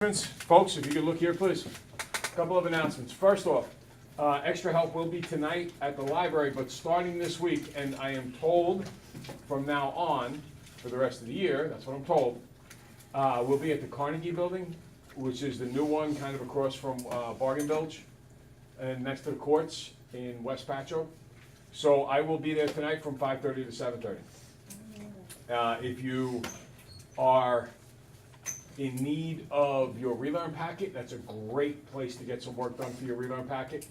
Folks, if you could look here, please. A couple of announcements. First off, extra help will be tonight at the library, but starting this week, and I am told from now on, for the rest of the year, that's what I'm told, we'll be at the Carnegie Building, which is the new one kind of across from Bargain Bilge, and next to the courts in West Patcho. So I will be there tonight from 5:30 to 7:30. If you are in need of your relearn packet, that's a great place to get some work done for your relearn packet.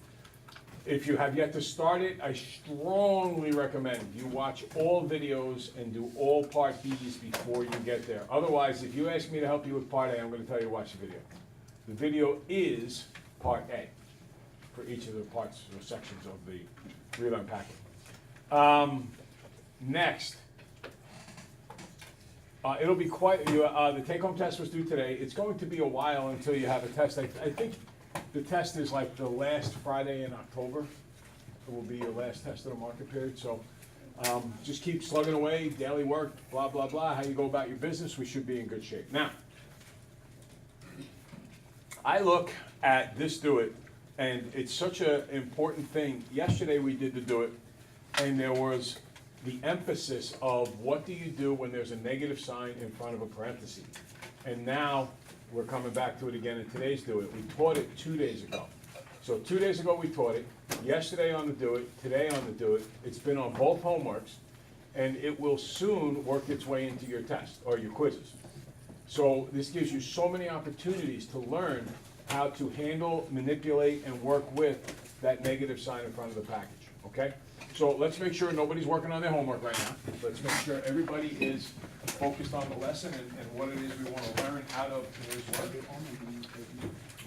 If you have yet to start it, I strongly recommend you watch all videos and do all part B's before you get there. Otherwise, if you ask me to help you with part A, I'm going to tell you to watch the video. The video is part A for each of the parts or sections of the relearn packet. Next. It'll be quite, the take-home test was due today. It's going to be a while until you have a test. I think the test is like the last Friday in October. It will be your last test of the market period. So just keep slugging away, daily work, blah, blah, blah. How you go about your business, we should be in good shape. Now, I look at this Do It, and it's such an important thing. Yesterday we did the Do It, and there was the emphasis of what do you do when there's a negative sign in front of a parenthesis. And now we're coming back to it again in today's Do It. We taught it 2 days ago. So 2 days ago we taught it, yesterday on the Do It, today on the Do It. It's been on both homeworks, and it will soon work its way into your test or your quizzes. So this gives you so many opportunities to learn how to handle, manipulate, and work with that negative sign in front of the package, okay? So let's make sure nobody's working on their homework right now. Let's make sure everybody is focused on the lesson and what it is we want to learn out of today's work.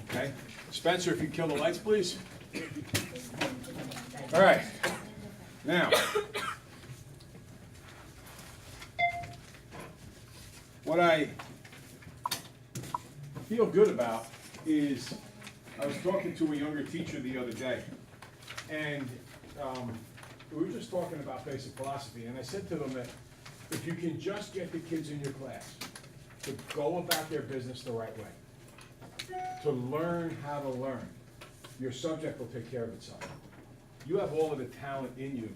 Okay? Spencer, if you kill the lights, please. All right. Now, what I feel good about is I was talking to a younger teacher the other day, and we were just talking about basic philosophy, and I said to them that if you can just get the kids in your class to go about their business the right way, to learn how to learn, your subject will take care of itself. You have all of the talent in you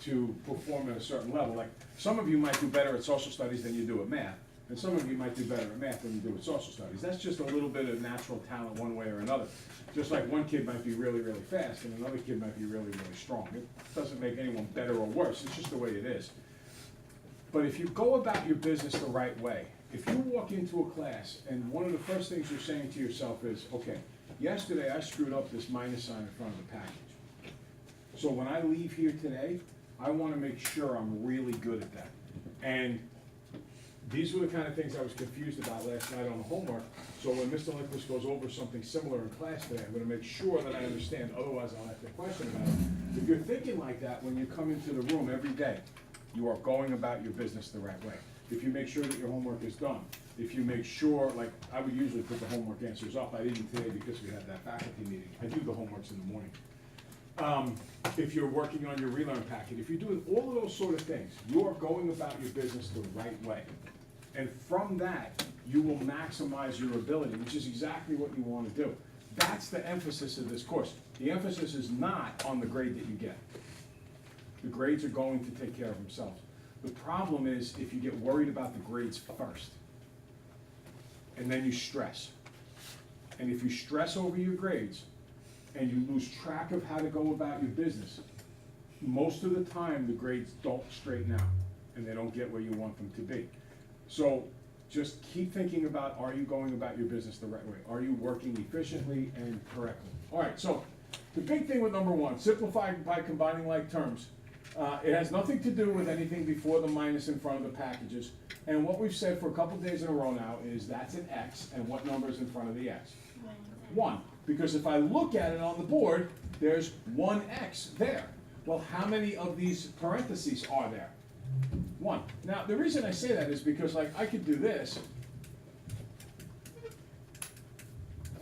to perform at a certain level. Like some of you might do better at social studies than you do at math, and some of you might do better at math than you do at social studies. That's just a little bit of natural talent one way or another. Just like one kid might be really, really fast and another kid might be really, really strong. It doesn't make anyone better or worse, it's just the way it is. But if you go about your business the right way, if you walk into a class and one of the first things you're saying to yourself is, okay, yesterday I screwed up this minus sign in front of the package. So when I leave here today, I want to make sure I'm really good at that. And these were the kind of things I was confused about last night on the homework. So when Mr. Lindquist goes over something similar in class today, I'm going to make sure that I understand. Otherwise, I'll have to question about it. If you're thinking like that when you come into the room every day, you are going about your business the right way. If you make sure that your homework is done, if you make sure, like I would usually put the homework answers up. I didn't today because we had that faculty meeting. I do the homeworks in the morning. If you're working on your relearn packet, if you're doing all of those sort of things, you are going about your business the right way. And from that, you will maximize your ability, which is exactly what you want to do. That's the emphasis of this course. The emphasis is not on the grade that you get. The grades are going to take care of themselves. The problem is if you get worried about the grades first, and then you stress. And if you stress over your grades, and you lose track of how to go about your business, most of the time the grades don't straighten out, and they don't get where you want them to be. So just keep thinking about, are you going about your business the right way? Are you working efficiently and correctly? All right, so the big thing with number one, simplify by combining like terms. It has nothing to do with anything before the minus in front of the packages. And what we've said for a couple days in a row now is that's an X, and what number is in front of the X? 1. Because if I look at it on the board, there's 1X there. Well, how many of these parentheses are there? 1. Now, the reason I say that is because, like, I could do this,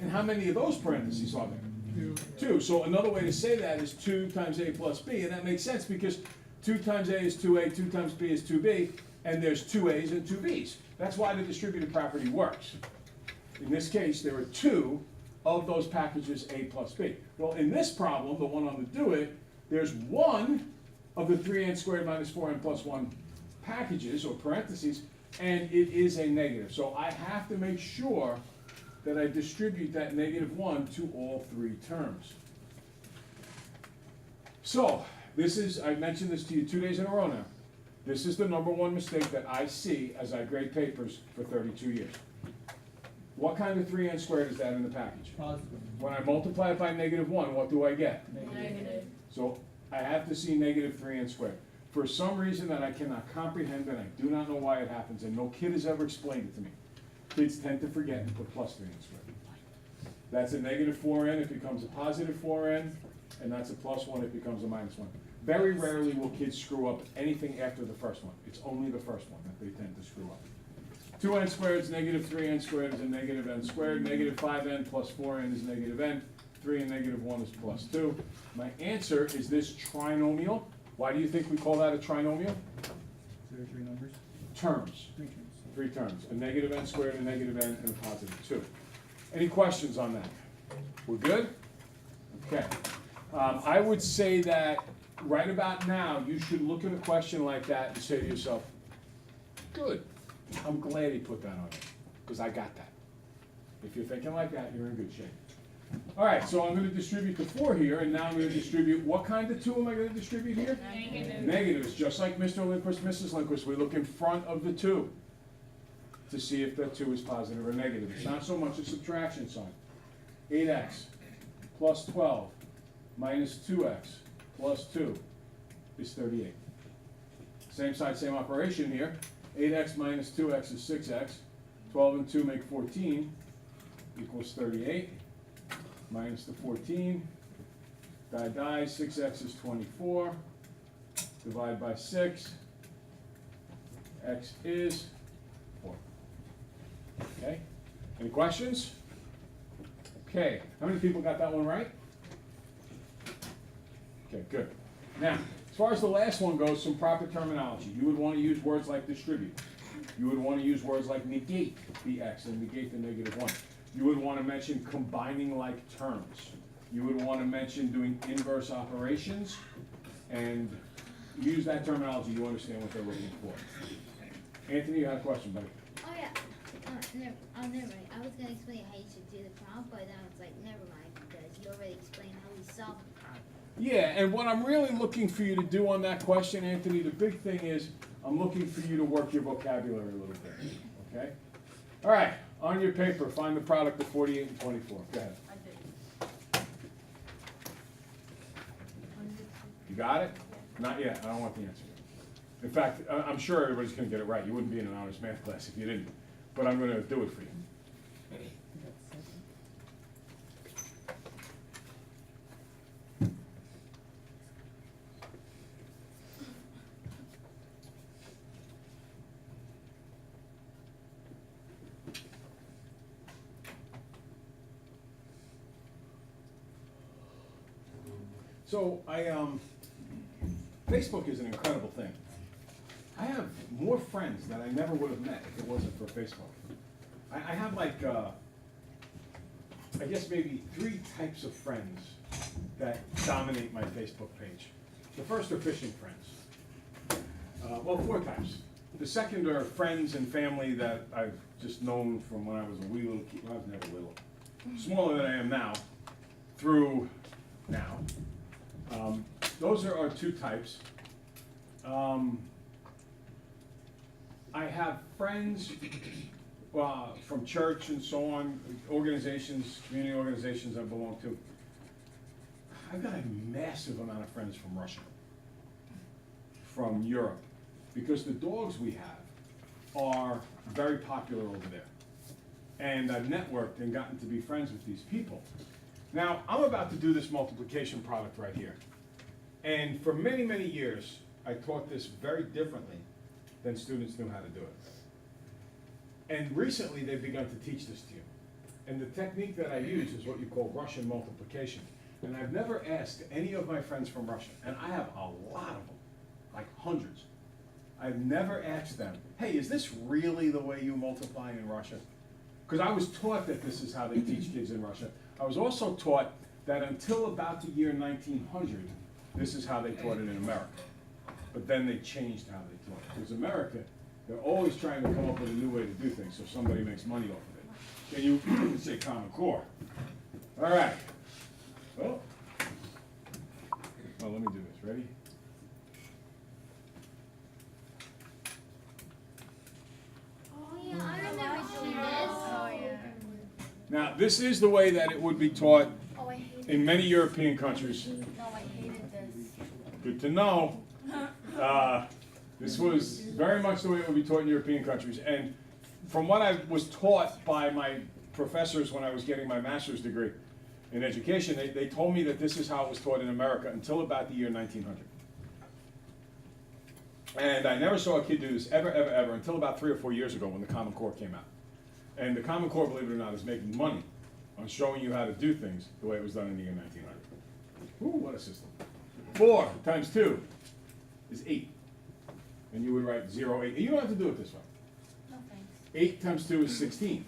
and how many of those parentheses are there? 2. So another way to say that is 2 times A plus B, and that makes sense because 2 times A is 2A, 2 times B is 2B, and there's 2 A's and 2 B's. That's why the distributive property works. In this case, there are two of those packages A plus B. Well, in this problem, the one on the do it, there's one of the 3n squared minus 4n plus 1 packages or parentheses, and it is a negative. So I have to make sure that I distribute that -1 to all three terms. So, this is, I mentioned this to you 2 days in a row now. This is the #1 mistake that I see as I grade papers for 32 years. What kind of 3n squared is that in the package? Positive. When I multiply it by -1, what do I get? Negative. So I have to see -3n squared. For some reason that I cannot comprehend, and I do not know why it happens, and no kid has ever explained it to me. Kids tend to forget and put plus 3n squared. That's a -4n, it becomes a positive 4n, and that's a +1, it becomes a -1. Very rarely will kids screw up anything after the first one. It's only the first one that they tend to screw up. 2n squared is -3n squared is a -n squared, -5n plus 4n is -n, 3 and -1 is +2. My answer is this trinomial. Why do you think we call that a trinomial? So there are three numbers? Terms, Three terms. three terms, a -n squared, a -n, and a +2. Any questions on that? We're good? Okay. I would say that right about now, you should look at a question like that and say to yourself, good, I'm glad he put that on there, because I got that. If you're thinking like that, you're in good shape. All right, so I'm going to distribute the 4 here, and now I'm going to distribute, what kind of 2 am I going to distribute here? Negative. Negatives, just like Mr. Lindquist, Mrs. Lindquist, we look in front of the 2 to see if that 2 is positive or negative. It's not so much a subtraction sign. 8x plus 12 minus 2x plus 2 is 38. Same side, same operation here. 8x minus 2x is 6x. 12 and 2 make 14 equals 38. Minus the 14. Die, 6x is 24. Divide by 6. X is 4. Okay? Any questions? Okay. How many people got that one right? Okay, good. Now, as far as the last one goes, some proper terminology. You would want to use words like distribute. You would want to use words like negate the x and negate the -1. You would want to mention combining like terms. You would want to mention doing inverse operations, and use that terminology, you understand what they're looking for. Anthony, you had a question, buddy? Oh yeah. Never mind. I was gonna explain how you should do the problem, but then I was like, never mind, because you already explained how we solve the problem. Yeah, and what I'm really looking for you to do on that question, Anthony, the big thing is, I'm looking for you to work your vocabulary a little bit, okay? All right, on your paper, find the product of 48 and 24. Go ahead. I did. You got it? Not yet, I don't want the answer. In fact, I'm sure everybody's gonna get it right. You wouldn't be in an honors math class if you didn't, but I'm gonna do it for you. So Facebook is an incredible thing. I have more friends that I never would have met if it wasn't for Facebook. I have like, I guess maybe 3 types of friends that dominate my Facebook page. The first are fishing friends. Well, 4 types. The second are friends and family that I've just known from when I was a wee little kid. Well, I was never little. Smaller than I am now, through now. Those are our 2 types. I have friends from church and so on, organizations, community organizations I belong to. I've got a massive amount of friends from Russia, from Europe, because the dogs we have are very popular over there. And I've networked and gotten to be friends with these people. Now, I'm about to do this multiplication product right here. And for many, many years, I taught this very differently than students knew how to do it. And recently, they've begun to teach this to you. And the technique that I use is what you call Russian multiplication. And I've never asked any of my friends from Russia, and I have a lot of them, like hundreds. I've never asked them, hey, is this really the way you multiply in Russia? because I was taught that this is how they teach kids in Russia. I was also taught that until about the year 1900, this is how they taught it in America. But then they changed how they taught it. Because America, they're always trying to come up with a new way to do things so somebody makes money off of it. And you can say Common Core. All right. Well, let me do this. Ready? Oh yeah, I remember doing this. Oh, yeah. Now, this is the way that it would be taught Oh, I hated in many European countries. No, I hated this. Good to know. This was very much the way it would be taught in European countries. And from what I was taught by my professors when I was getting my master's degree in education, they told me that this is how it was taught in America until about the year 1900. And I never saw a kid do this ever until about 3 or 4 years ago when the Common Core came out. And the Common Core, believe it or not, is making money on showing you how to do things the way it was done in the year 1900. Ooh, what a system. 4 times 2 is 8. And you would write 0, 8. You don't have to do it this way. No thanks. 8 times 2 is 16.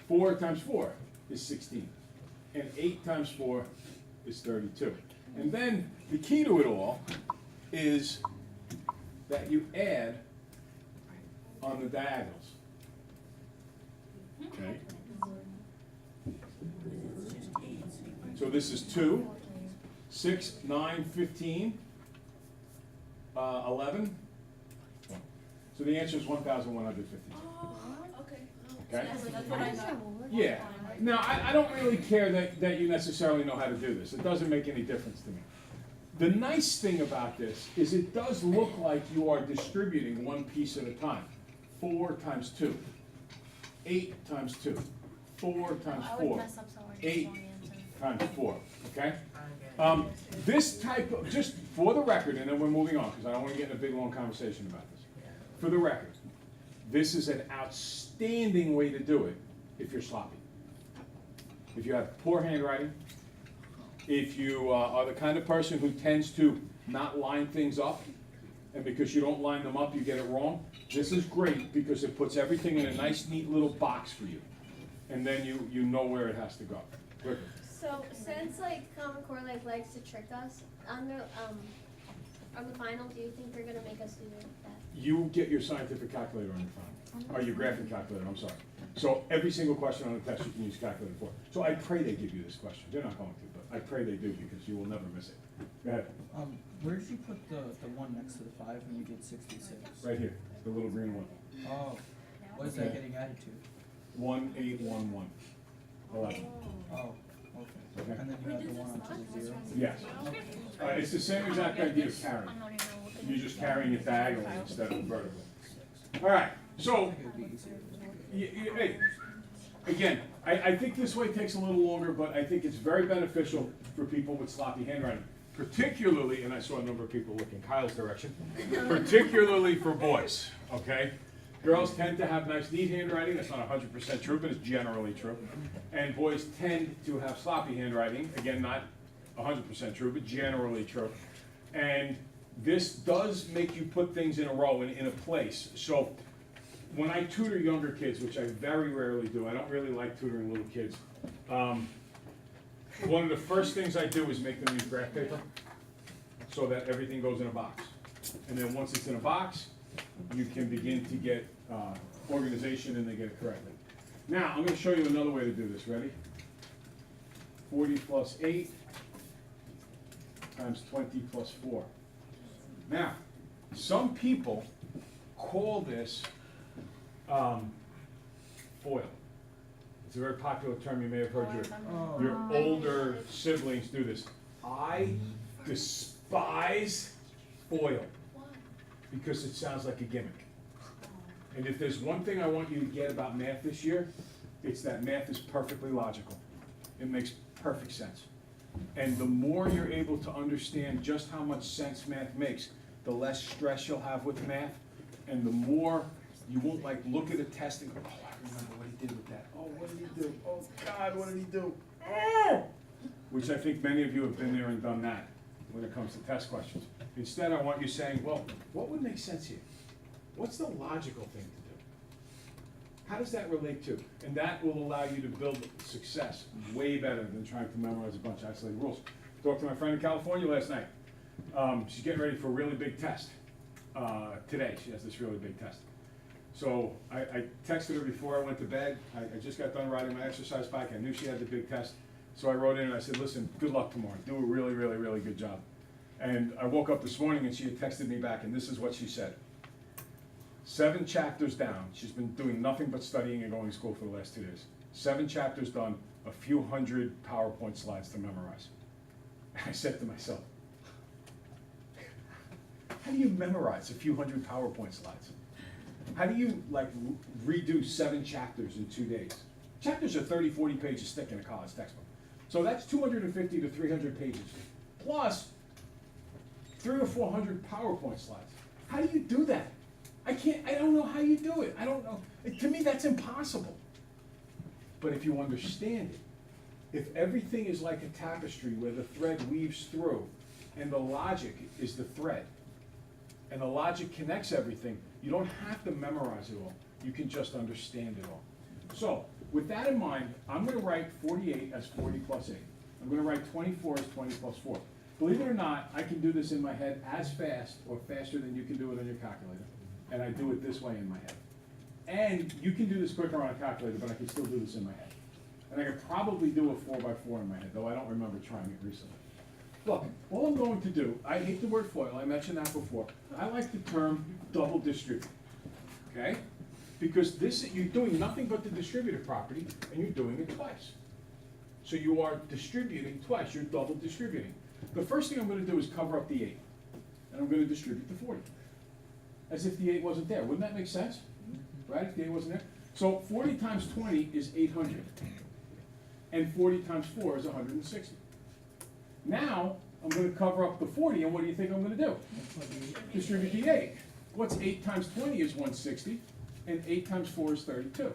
4 times 4 is 16. And 8 times 4 is 32. And then the key to it all is that you add on the diagonals. Okay? So this is 2, 6, 9, 15, 11. So the answer is 1,150. Okay. Okay? That's what I know. Yeah. Now, I don't really care that you necessarily know how to do this. It doesn't make any difference to me. The nice thing about this is it does look like you are distributing one piece at a time. 4 times 2. 8 times 2. 4 times I would 4. mess up so hard. 8 Wrong answer. times 4. Okay? This type of, just for the record, and then we're moving on because I don't want to get in a big long conversation about this. For the record, this is an outstanding way to do it if you're sloppy. If you have poor handwriting, if you are the kind of person who tends to not line things up, and because you don't line them up, you get it wrong, this is great because it puts everything in a nice, neat little box for you. And then you know where it has to go. Quicker. So since Common Core likes to trick us on the final, do you think they're gonna make us do that? You get your scientific calculator on your phone, or your graphing calculator, I'm sorry. So every single question on the test you can use calculator for. So I pray they give you this question. They're not going to, but I pray they do because you will never miss it. Go ahead. Where did you put the one next to the 5 when you did 66? Right here, the little green one. Oh, what is that getting added to? 1811. 11. Oh, okay. Okay. And then you add the 1 onto the 0? Yes. It's the same exact idea of carrying. I don't even know what You're just carrying it diagonally instead of vertically. All right, so, I think it would be easier. hey, again, I think this way takes a little longer, but I think it's very beneficial for people with sloppy handwriting. Particularly, and I saw a number of people look in Kyle's direction, particularly for boys, okay? Girls tend to have nice, neat handwriting. That's not 100% true, but it's generally true. And boys tend to have sloppy handwriting. Again, not 100% true, but generally true. And this does make you put things in a row and in a place. So when I tutor younger kids, which I very rarely do, I don't really like tutoring little kids. One of the first things I do is make them use graph paper so that everything goes in a box. And then once it's in a box, you can begin to get organization and they get it correctly. Now, I'm going to show you another way to do this. Ready? 40 plus 8 times 20 plus 4. Now, some people call this FOIL. It's a very popular term. You may have heard your older siblings do this. I despise FOIL because it sounds like a gimmick. And if there's one thing I want you to get about math this year, it's that math is perfectly logical. It makes perfect sense. And the more you're able to understand just how much sense math makes, the less stress you'll have with math, and the more you won't look at a test and go, oh, I remember what he did with that. Oh, what did he do? Oh, God, what did he do? Oh! Which I think many of you have been there and done that when it comes to test questions. Instead, I want you saying, well, what would make sense here? What's the logical thing How does that relate to? And that will allow you to build success way better than trying to memorize a bunch of isolated rules. Talked to my friend in California last night. She's getting ready for a really big test. Today, she has this really big test. So I texted her before I went to bed. I just got done riding my exercise bike. I knew she had the big test. So I wrote in and I said, listen, good luck tomorrow. Do a really, really, really good job. And I woke up this morning and she had texted me back, and this is what she said. 7 chapters down. She's been doing nothing but studying and going to school for the last 2 days. 7 chapters done, a few hundred PowerPoint slides to memorize. And I said to myself, how do you memorize a few hundred PowerPoint slides? How do you redo 7 chapters in 2 days? Chapters are 30, 40 pages thick in a college textbook. So that's 250 to 300 pages, plus 300 or 400 PowerPoint slides. How do you do that? I don't know how you do it. I don't know. To me, that's impossible. But if you understand it, if everything is like a tapestry where the thread weaves through, and the logic is the thread, and the logic connects everything, you don't have to memorize it all. You can just understand it all. So, with that in mind, I'm going to write 48 as 40 plus 8. I'm going to write 24 as 20 plus 4. Believe it or not, I can do this in my head as fast or faster than you can do it on your calculator. And I do it this way in my head. And you can do this quicker on a calculator, but I can still do this in my head. And I could probably do a 4x4 in my head, though I don't remember trying it recently. Look, all I'm going to do, I hate the word FOIL, I mentioned that before. I like the term double distribute, okay? Because you're doing nothing but the distributive property, and you're doing it twice. So you are distributing twice, you're double distributing. The first thing I'm going to do is cover up the 8, and I'm going to distribute the 40. As if the 8 wasn't there. Wouldn't that make sense? Right, if the 8 wasn't there? So 40 times 20 is 800. And 40 times 4 is 160. Now, I'm going to cover up the 40, and what do you think I'm going to do? Distribute the 8. What's 8 times 20 is 160, and 8 times 4 is 32.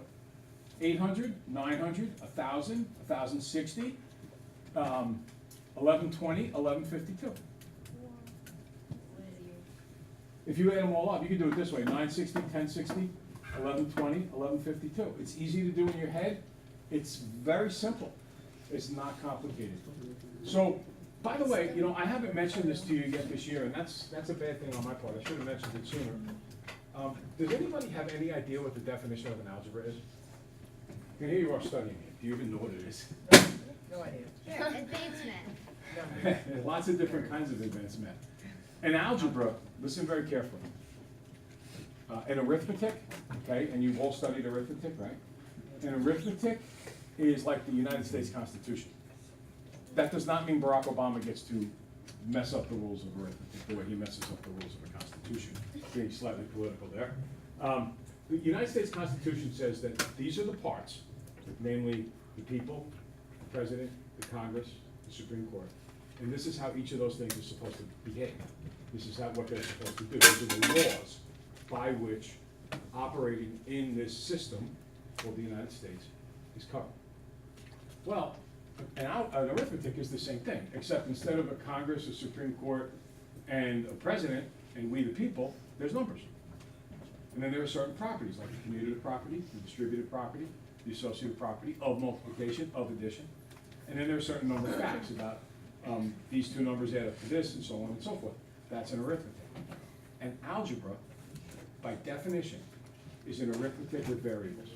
800, 900, 1,000, 1,060, 1120, 1152. If you add them all up, you can do it this way: 960, 1060, 1120, 1152. It's easy to do in your head. It's very simple. It's not complicated. So, by the way, I haven't mentioned this to you yet this year, and that's a bad thing on my part. I should have mentioned it sooner. Does anybody have any idea what the definition of an algebra is? And here you are studying it. Do you even know what it is? No idea. Sure, advanced math. Lots of different kinds of advanced math. An algebra, listen very carefully. An arithmetic, okay, and you've all studied arithmetic, right? An arithmetic is like the United States Constitution. That does not mean Barack Obama gets to mess up the rules of arithmetic the way he messes up the rules of the Constitution, being slightly political there. The United States Constitution says that these are the parts, namely the people, the president, the Congress, the Supreme Court, and this is how each of those things is supposed to behave. This is what they're supposed to do. These are the laws by which operating in this system called the United States is covered. Well, an arithmetic is the same thing, except instead of a Congress, a Supreme Court, and a president, and we the people, there's numbers. And then there are certain properties, like the commutative property, the distributive property, the associative property of multiplication, of addition. And then there are certain number of facts about these two numbers add up to this, and so on and so forth. That's an arithmetic. An algebra, by definition, is an arithmetic with variables.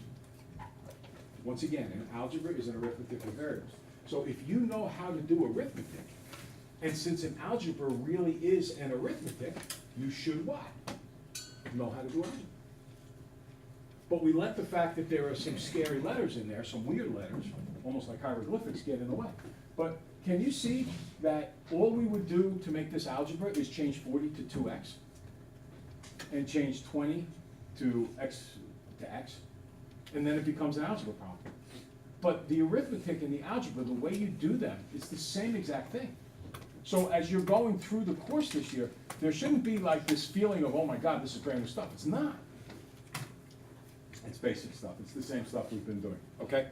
Once again, an algebra is an arithmetic with variables. So if you know how to do arithmetic, and since an algebra really is an arithmetic, you should what? Know how to do algebra. But we let the fact that there are some scary letters in there, some weird letters, almost like hieroglyphics, get in the way. But can you see that all we would do to make this algebra is change 40 to 2x, and change 20 to x, and then it becomes an algebra problem. But the arithmetic and the algebra, the way you do them, is the same exact thing. So as you're going through the course this year, there shouldn't be like this feeling of, oh my God, this is brand new stuff. It's not. It's basic stuff. It's the same stuff we've been doing, okay?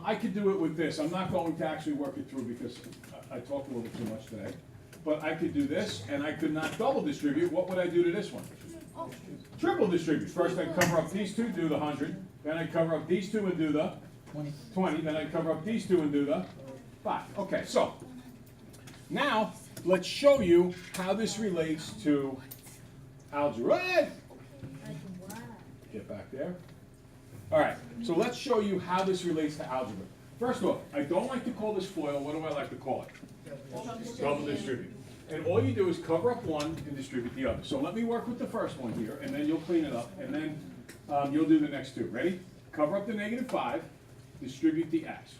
I could do it with this. I'm not going to actually work it through because I talked a little too much today. But I could do this, and I could not double distribute. What would I do to this one? Triple distribute. First I'd cover up these two, do the 100, Then I cover up these two and do the 20. 20. Then I cover up these two and do the 5. Okay, so now let's show you how this relates to algebra. Hey! Like, wow. Get back there. All right, so let's show you how this relates to algebra. First off, I don't like to call this FOIL. What do I like to call it? Double distribute. And all you do is cover up one and distribute the other. So let me work with the first one here, and then you'll clean it up, and then you'll do the next two. Ready? Cover up the -5, distribute the x.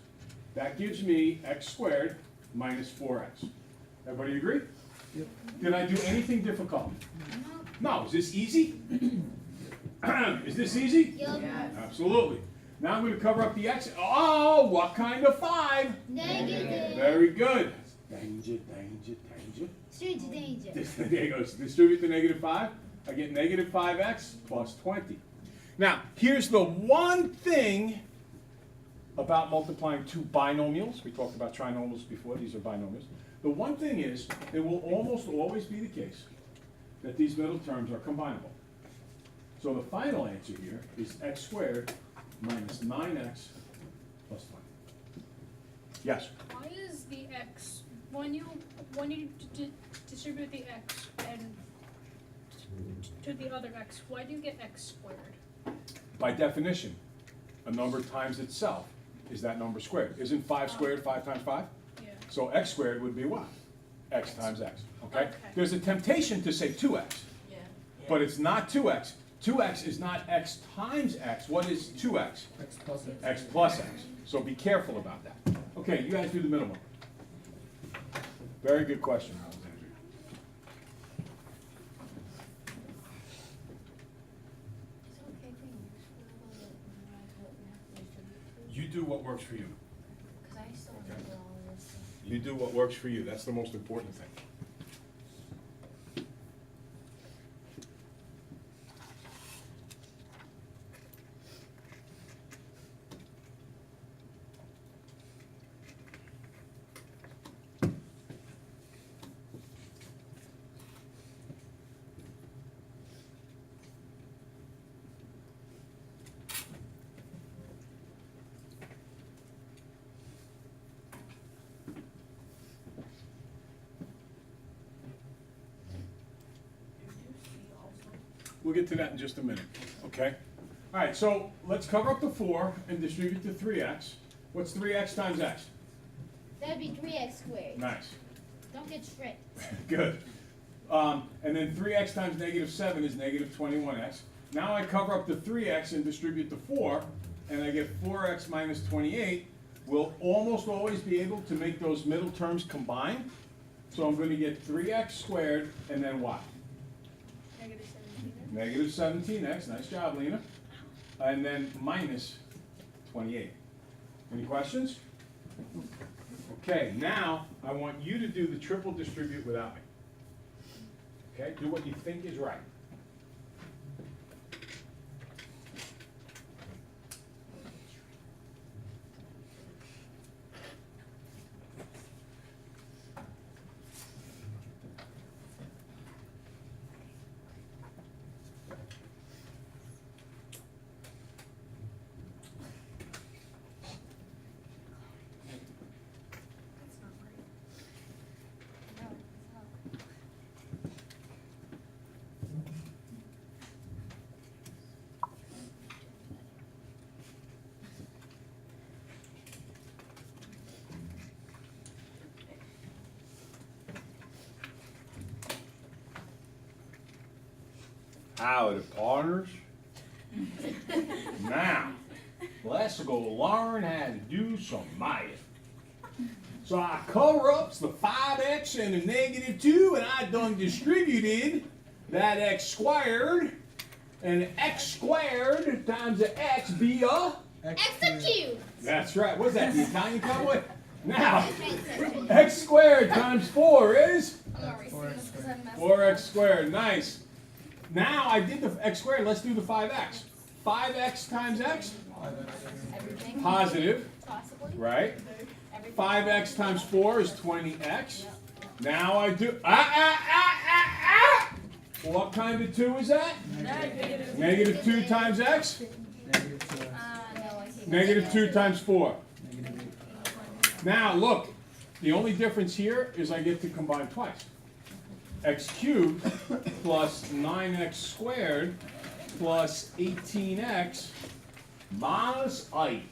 That gives me x squared minus 4x. Everybody agree? Yep. Did I do anything difficult? No. No. Is this easy? Is this easy? Yup. Absolutely. Now I'm going to cover up the x. Oh, what kind of 5? Negative. Very good. Danger, danger, danger. Stranger danger. There you go. So distribute the -5. I get -5x plus 20. Now, here's the one thing about multiplying two binomials. We talked about trinomials before. These are binomials. The one thing is, it will almost always be the case that these middle terms are combinable. So the final answer here is x squared minus 9x plus 20. Yes? Why is the x, when you distribute the x and to the other x, why do you get x squared? By definition, a number times itself is that number squared. Isn't 5 squared 5 times 5? Yeah. So x squared would be what? X times x, okay? Okay. There's a temptation to say 2x, but it's not 2x. 2x is not x times x. What is 2x? X plus X. X plus x. So be careful about that. Okay, you guys do the middle one. Very good question, Alexandria. Is it okay for you to scribble it and memorize what we have to distribute to? You do what works for you. Because I still remember all of this stuff. You do what works for you. That's the most important thing. We'll get to that in just a minute, okay? All right, so let's cover up the 4 and distribute the 3x. What's 3x times x? That'd be 3x squared. Nice. Don't get tricked. Good. And then 3x times -7 is -21x. Now I cover up the 3x and distribute the 4, and I get 4x minus 28. We'll almost always be able to make those middle terms combine. So I'm going to get 3x squared, and then what? Negative 17. -17x, nice job, Lena. And then minus 28. Any questions? Okay, now I want you to do the triple distribute without me. Okay, do what you think is right. That's not right. No, it's not. Howdy, partners. Now, let's go learn how to do some math. So I cover up the 5x and the -2, and I done distributed that x squared, and x squared times the x be a... Execute. That's right. What's that, the Italian cowboy? Now, Execute. x squared times 4 is... I'm not racing this because I'm messing 4x squared, nice. Now I did the x squared, let's do the 5x. 5x times x, everything. positive, Possibly. right? Everything. 5x times 4 is 20x. Now I do, What kind of 2 is that? Negative. -2 times x? Negative 2x, No, I hate Negative 2 times 4. negative 8. Now, look, the only difference here is I get to combine twice. X cubed plus 9x squared plus 18x minus 8.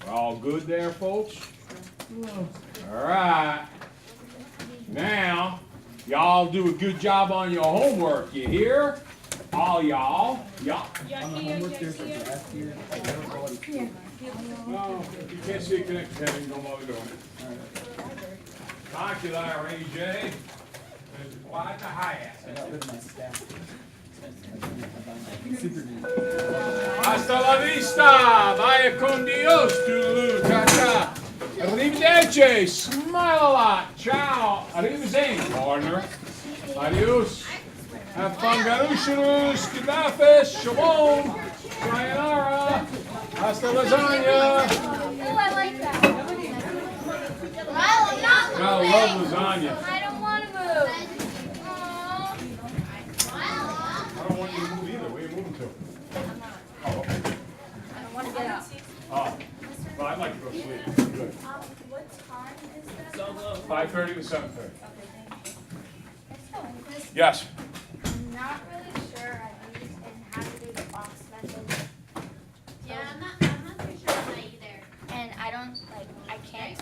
We're all good there, folks? All right. Now, y'all do a good job on your homework, you hear? All y'all. Yeah. Yeah, On the here, homework, yeah, there's a here. graph here. No, if you can't see it connected, then don't bother doing it. Calculator, AJ. Is quite the high I got rid of my stack. Super neat. Hasta la vista, vaya con Dios, toodaloo, cha-cha. Arrivederci, smile a lot, ciao, arrivederci, partner. Adios. Have fun, Garusharus, Gaddafi, Shalom, sayonara, hasta lasagna. Oh, I like that. I love lasagna. I don't wanna move. Aw. I don't want you to move either, where are you moving to? Oh, okay. I don't wanna get up. Oh, well, I'd like to go sleep, good. What time is that? 5:30 to 7:30. Okay, thank you. Yes.